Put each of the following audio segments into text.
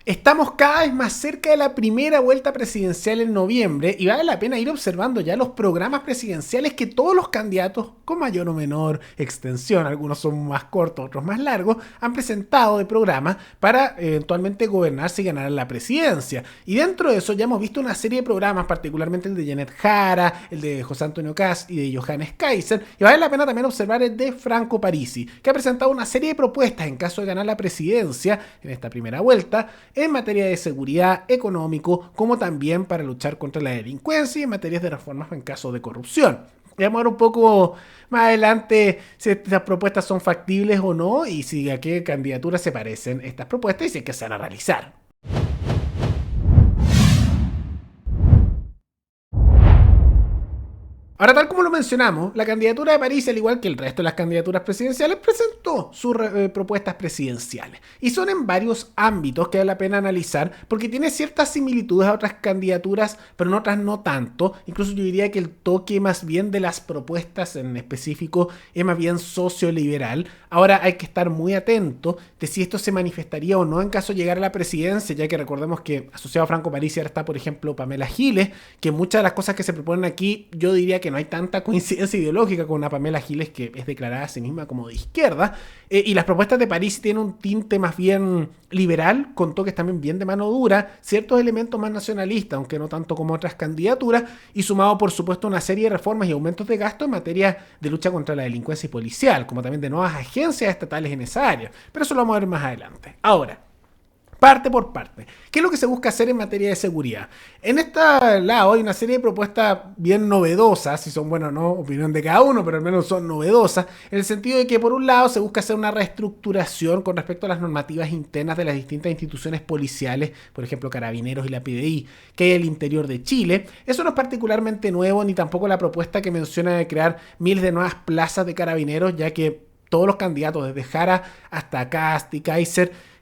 Estamos cada vez más cerca de la primera vuelta presidencial en noviembre y vale la pena ir observando ya los programas presidenciales que todos los candidatos, con mayor o menor extensión, algunos son más cortos, otros más largos, han presentado de programas para eventualmente gobernarse y ganar la presidencia. Y dentro de eso ya hemos visto una serie de programas, particularmente el de Janet Jara, el de José Antonio Kast y de Johannes Kaiser, y vale la pena también observar el de Franco Parisi, que ha presentado una serie de propuestas en caso de ganar la presidencia en esta primera vuelta, en materia de seguridad, económico, como también para luchar contra la delincuencia y en materias de reformas en caso de corrupción. Vamos a ver un poco más adelante si estas propuestas son factibles o no y si a qué candidaturas se parecen estas propuestas y si es que se van a realizar. Ahora, tal como lo mencionamos, la candidatura de París, al igual que el resto de las candidaturas presidenciales, presentó sus propuestas presidenciales. Y son en varios ámbitos que vale la pena analizar porque tiene ciertas similitudes a otras candidaturas, pero en otras no tanto. Incluso yo diría que el toque más bien de las propuestas en específico es más bien socioliberal. Ahora hay que estar muy atento de si esto se manifestaría o no en caso de llegar a la presidencia, ya que recordemos que asociado a Franco Parisi ahora está, por ejemplo, Pamela Giles, que muchas de las cosas que se proponen aquí yo diría que no hay tanta coincidencia ideológica con una Pamela Giles que es declarada a sí misma como de izquierda, y las propuestas de París tienen un tinte más bien liberal, con toques también bien de mano dura, ciertos elementos más nacionalistas, aunque no tanto como otras candidaturas, y sumado por supuesto a una serie de reformas y aumentos de gasto en materia de lucha contra la delincuencia policial, como también de nuevas agencias estatales en esa área, pero eso lo vamos a ver más adelante. Ahora, parte por parte. ¿Qué es lo que se busca hacer en materia de seguridad? En este lado hay una serie de propuestas bien novedosas, si son buenas o no, opinión de cada uno, pero al menos son novedosas, en el sentido de que por un lado se busca hacer una reestructuración con respecto a las normativas internas de las distintas instituciones policiales, por ejemplo Carabineros y la PDI, que hay al interior de Chile. Eso no es particularmente nuevo, ni tampoco la propuesta que menciona de crear miles de nuevas plazas de carabineros, ya que todos los candidatos, desde Jara hasta Kast y Kaiser,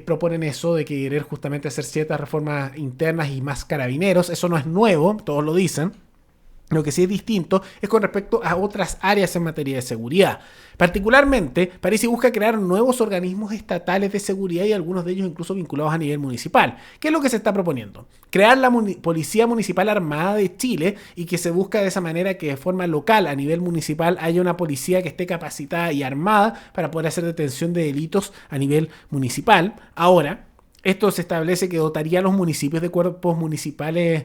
proponen eso de querer justamente hacer ciertas reformas internas y más carabineros. Eso no es nuevo, todos lo dicen. Lo que sí es distinto es con respecto a otras áreas en materia de seguridad. Particularmente, Parisi busca crear nuevos organismos estatales de seguridad y algunos de ellos incluso vinculados a nivel municipal. ¿Qué es lo que se está proponiendo? Crear la Policía Municipal Armada de Chile y que se busca de esa manera que de forma local, a nivel municipal, haya una policía que esté capacitada y armada para poder hacer detención de delitos a nivel municipal. Ahora, esto se establece que dotaría a los municipios de cuerpos municipales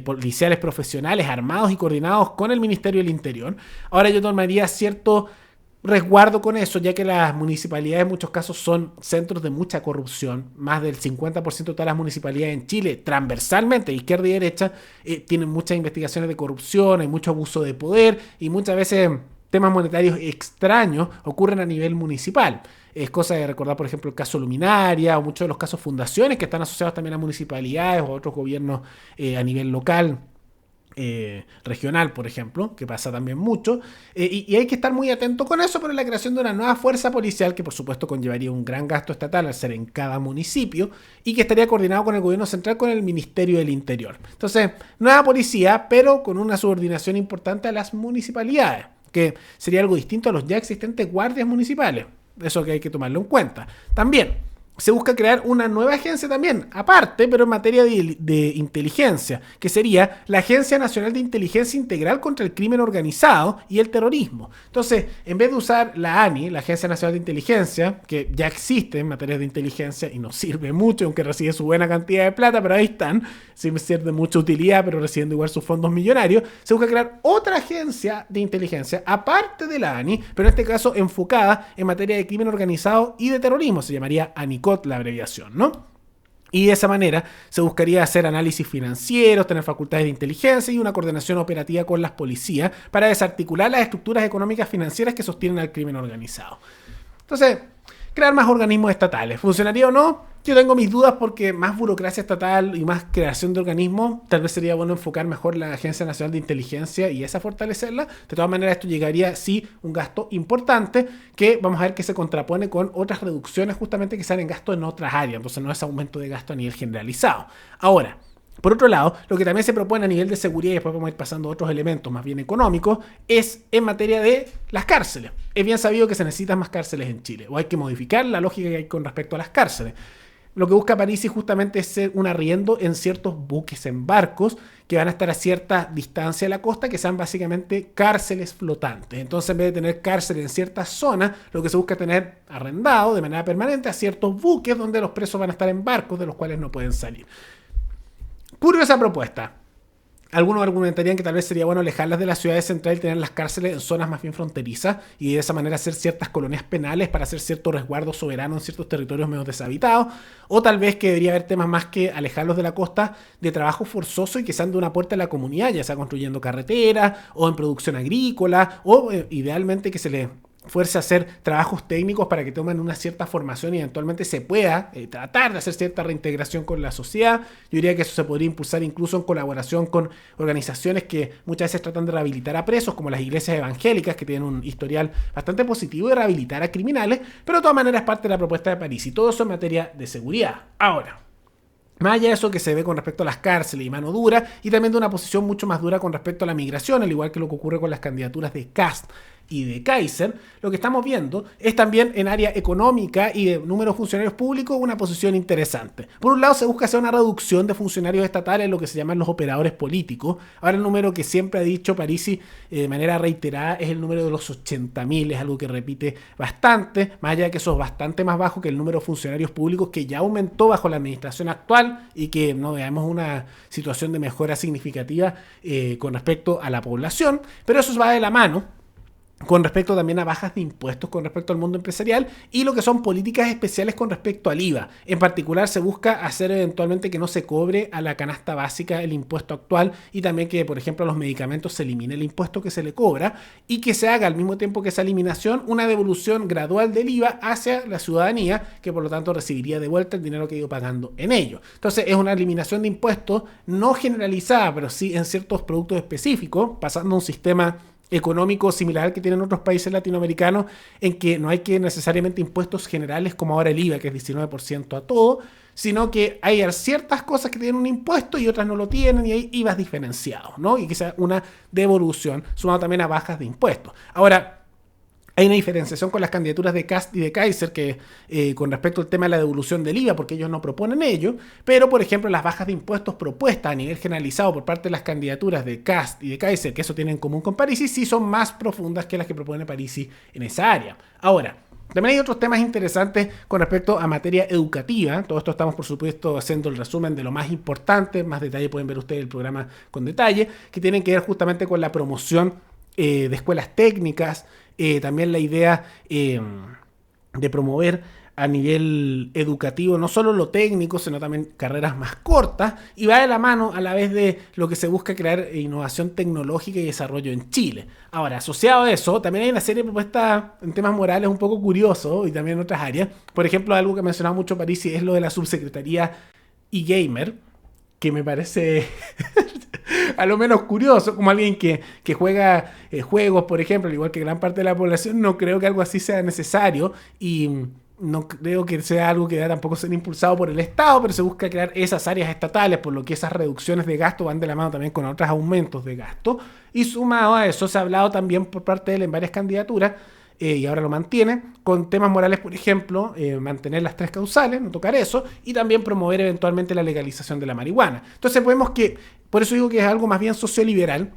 policiales profesionales armados y coordinados con el Ministerio del Interior. Ahora yo tomaría cierto resguardo con eso, ya que las municipalidades en muchos casos son centros de mucha corrupción. Más del 50% de todas las municipalidades en Chile, transversalmente, izquierda y derecha, tienen muchas investigaciones de corrupción, hay mucho abuso de poder y muchas veces temas monetarios extraños ocurren a nivel municipal. Es cosa de recordar, por ejemplo, el caso Luminaria o muchos de los casos fundaciones que están asociados también a municipalidades o a otros gobiernos a nivel local, regional, por ejemplo, que pasa también mucho. Y hay que estar muy atento con eso, pero la creación de una nueva fuerza policial que por supuesto conllevaría un gran gasto estatal al ser en cada municipio y que estaría coordinado con el gobierno central, con el Ministerio del Interior. Entonces, nueva policía, pero con una subordinación importante a las municipalidades, que sería algo distinto a los ya existentes guardias municipales. Eso que hay que tomarlo en cuenta. También se busca crear una nueva agencia también, aparte, pero en materia de inteligencia, que sería la Agencia Nacional de Inteligencia Integral contra el Crimen Organizado y el Terrorismo. Entonces, en vez de usar la ANI, la Agencia Nacional de Inteligencia, que ya existe en materia de inteligencia y nos sirve mucho, aunque recibe su buena cantidad de plata, pero ahí están, sí me sirve de mucha utilidad, pero recibiendo igual sus fondos millonarios, se busca crear otra agencia de inteligencia, aparte de la ANI, pero en este caso enfocada en materia de crimen organizado y de terrorismo, se llamaría ANICOT, la abreviación, ¿no? Y de esa manera se buscaría hacer análisis financieros, tener facultades de inteligencia y una coordinación operativa con las policías para desarticular las estructuras económicas financieras que sostienen al crimen organizado. Entonces, crear más organismos estatales. ¿Funcionaría o no? Yo tengo mis dudas porque más burocracia estatal y más creación de organismos, tal vez sería bueno enfocar mejor la Agencia Nacional de Inteligencia y esa fortalecerla. De todas maneras, esto llegaría, sí, un gasto importante que vamos a ver que se contrapone con otras reducciones justamente que salen gasto en otras áreas. Entonces no es aumento de gasto a nivel generalizado. Ahora, por otro lado, lo que también se propone a nivel de seguridad, y después vamos a ir pasando a otros elementos más bien económicos, es en materia de las cárceles. Es bien sabido que se necesitan más cárceles en Chile, o hay que modificar la lógica que hay con respecto a las cárceles. lo que busca Parisi justamente es ser un arriendo en ciertos buques, en barcos, que van a estar a cierta distancia de la costa, que sean básicamente cárceles flotantes. Entonces, en vez de tener cárceles en ciertas zonas, lo que se busca es tener arrendado de manera permanente a ciertos buques donde los presos van a estar en barcos de los cuales no pueden salir. Curiosa propuesta. Algunos argumentarían que tal vez sería bueno alejarlas de la ciudad central y tener las cárceles en zonas más bien fronterizas y de esa manera hacer ciertas colonias penales para hacer cierto resguardo soberano en ciertos territorios menos deshabitados. O tal vez que debería haber temas más que alejarlos de la costa de trabajo forzoso y que sean de una puerta a la comunidad, ya sea construyendo carreteras o en producción agrícola o idealmente que se les fuerza a hacer trabajos técnicos para que tomen una cierta formación y eventualmente se pueda tratar de hacer cierta reintegración con la sociedad. Yo diría que eso se podría impulsar incluso en colaboración con organizaciones que muchas veces tratan de rehabilitar a presos, como las iglesias evangélicas, que tienen un historial bastante positivo de rehabilitar a criminales, pero de todas maneras es parte de la propuesta de París y todo eso en materia de seguridad. Ahora, más allá de eso que se ve con respecto a las cárceles y mano dura, y también de una posición mucho más dura con respecto a la migración, al igual que lo que ocurre con las candidaturas de Kast y de Kaiser, lo que estamos viendo es también en área económica y de número de funcionarios públicos una posición interesante. Por un lado se busca hacer una reducción de funcionarios estatales, lo que se llaman los operadores políticos. Ahora el número que siempre ha dicho Parisi de manera reiterada es el número de los 80.000, es algo que repite bastante, más allá de que eso es bastante más bajo que el número de funcionarios públicos que ya aumentó bajo la administración actual y que no veamos una situación de mejora significativa con respecto a la población, pero eso va de la mano con respecto también a bajas de impuestos con respecto al mundo empresarial y lo que son políticas especiales con respecto al IVA. En particular se busca hacer eventualmente que no se cobre a la canasta básica el impuesto actual y también que, por ejemplo, a los medicamentos se elimine el impuesto que se le cobra y que se haga al mismo tiempo que esa eliminación una devolución gradual del IVA hacia la ciudadanía, que por lo tanto recibiría de vuelta el dinero que ha ido pagando en ello. Entonces es una eliminación de impuestos no generalizada, pero sí en ciertos productos específicos, pasando a un sistema económico similar al que tienen otros países latinoamericanos, en que no hay que necesariamente impuestos generales como ahora el IVA, que es 19% a todo, sino que hay ciertas cosas que tienen un impuesto y otras no lo tienen y hay IVAs diferenciados, ¿no? Y que sea una devolución sumado también a bajas de impuestos. Ahora, hay una diferenciación con las candidaturas de Kast y de Kaiser que con respecto al tema de la devolución del IVA, porque ellos no proponen ello, pero por ejemplo las bajas de impuestos propuestas a nivel generalizado por parte de las candidaturas de Kast y de Kaiser, que eso tienen en común con Parisi, sí son más profundas que las que propone Parisi en esa área. Ahora, también hay otros temas interesantes con respecto a materia educativa. Todo esto estamos, por supuesto, haciendo el resumen de lo más importante. Más detalle pueden ver ustedes el programa con detalle, que tienen que ver justamente con la promoción de escuelas técnicas, también la idea de promover a nivel educativo no solo lo técnico, sino también carreras más cortas, y va de la mano a la vez de lo que se busca crear innovación tecnológica y desarrollo en Chile. Ahora, asociado a eso, también hay una serie de propuestas en temas morales un poco curiosos y también en otras áreas. Por ejemplo, algo que ha mencionado mucho Parisi es lo de la subsecretaría eGamer, que me parece a lo menos curioso, como alguien que juega juegos, por ejemplo, al igual que gran parte de la población. No creo que algo así sea necesario y no creo que sea algo que deba tampoco ser impulsado por el Estado, pero se busca crear esas áreas estatales, por lo que esas reducciones de gasto van de la mano también con otros aumentos de gasto. Y sumado a eso, se ha hablado también por parte de él en varias candidaturas, y ahora lo mantiene, con temas morales, por ejemplo, mantener las 3 causales, no tocar eso, y también promover eventualmente la legalización de la marihuana. Entonces vemos que, por eso digo que es algo más bien socioliberal,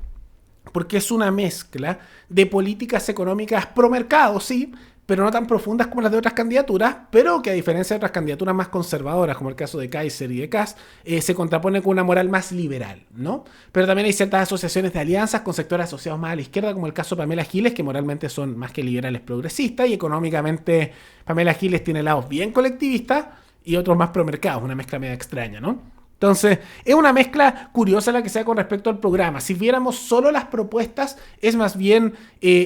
porque es una mezcla de políticas económicas pro mercado, sí, pero no tan profundas como las de otras candidaturas, pero que a diferencia de otras candidaturas más conservadoras, como el caso de Kaiser y de Kast, se contrapone con una moral más liberal, ¿no? Pero también hay ciertas asociaciones de alianzas con sectores asociados más a la izquierda, como el caso de Pamela Giles, que moralmente son más que liberales progresistas, y económicamente Pamela Giles tiene lados bien colectivistas y otros más promercados, una mezcla media extraña, ¿no? Entonces, es una mezcla curiosa la que se da con respecto al programa. Si viéramos solo las propuestas, es más bien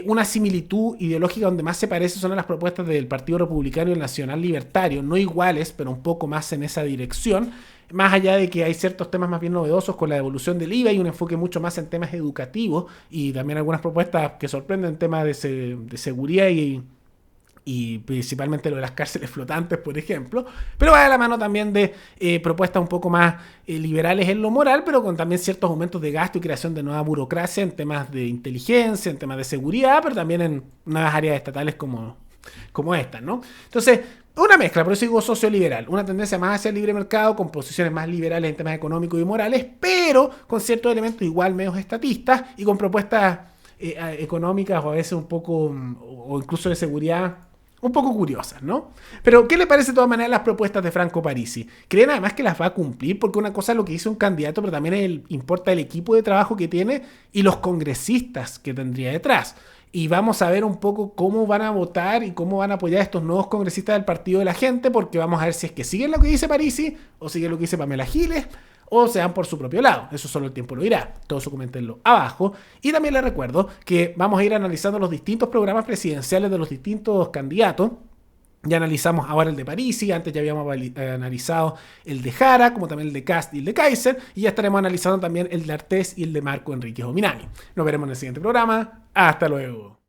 una similitud ideológica donde más se parece son a las propuestas del Partido Republicano y el Nacional Libertario, no iguales, pero un poco más en esa dirección. Más allá de que hay ciertos temas más bien novedosos con la devolución del IVA y un enfoque mucho más en temas educativos y también algunas propuestas que sorprenden en temas de seguridad y principalmente lo de las cárceles flotantes, por ejemplo, pero va de la mano también de propuestas un poco más liberales en lo moral, pero con también ciertos aumentos de gasto y creación de nueva burocracia en temas de inteligencia, en temas de seguridad, pero también en nuevas áreas estatales como estas, ¿no? Entonces, Una mezcla, por eso digo socioliberal, una tendencia más hacia el libre mercado, con posiciones más liberales en temas económicos y morales, pero con ciertos elementos igual medios estatistas y con propuestas económicas o a veces un poco, o incluso de seguridad, un poco curiosas, ¿no? Pero, ¿qué le parece de todas maneras las propuestas de Franco Parisi? ¿Creen además que las va a cumplir? Porque una cosa es lo que dice un candidato, pero también importa el equipo de trabajo que tiene y los congresistas que tendría detrás. Y vamos a ver un poco cómo van a votar y cómo van a apoyar a estos nuevos congresistas del Partido de la Gente, porque vamos a ver si es que siguen lo que dice Parisi, o siguen lo que dice Pamela Giles, o se van por su propio lado. Eso solo el tiempo lo dirá. Todo eso coméntenlo abajo. Y también les recuerdo que vamos a ir analizando los distintos programas presidenciales de los distintos candidatos. Ya analizamos ahora el de Parisi, antes ya habíamos analizado el de Jara, como también el de Kast y el de Kaiser, y ya estaremos analizando también el de Artés y el de Marco Enríquez Ominami. Nos veremos en el siguiente programa. Hasta luego.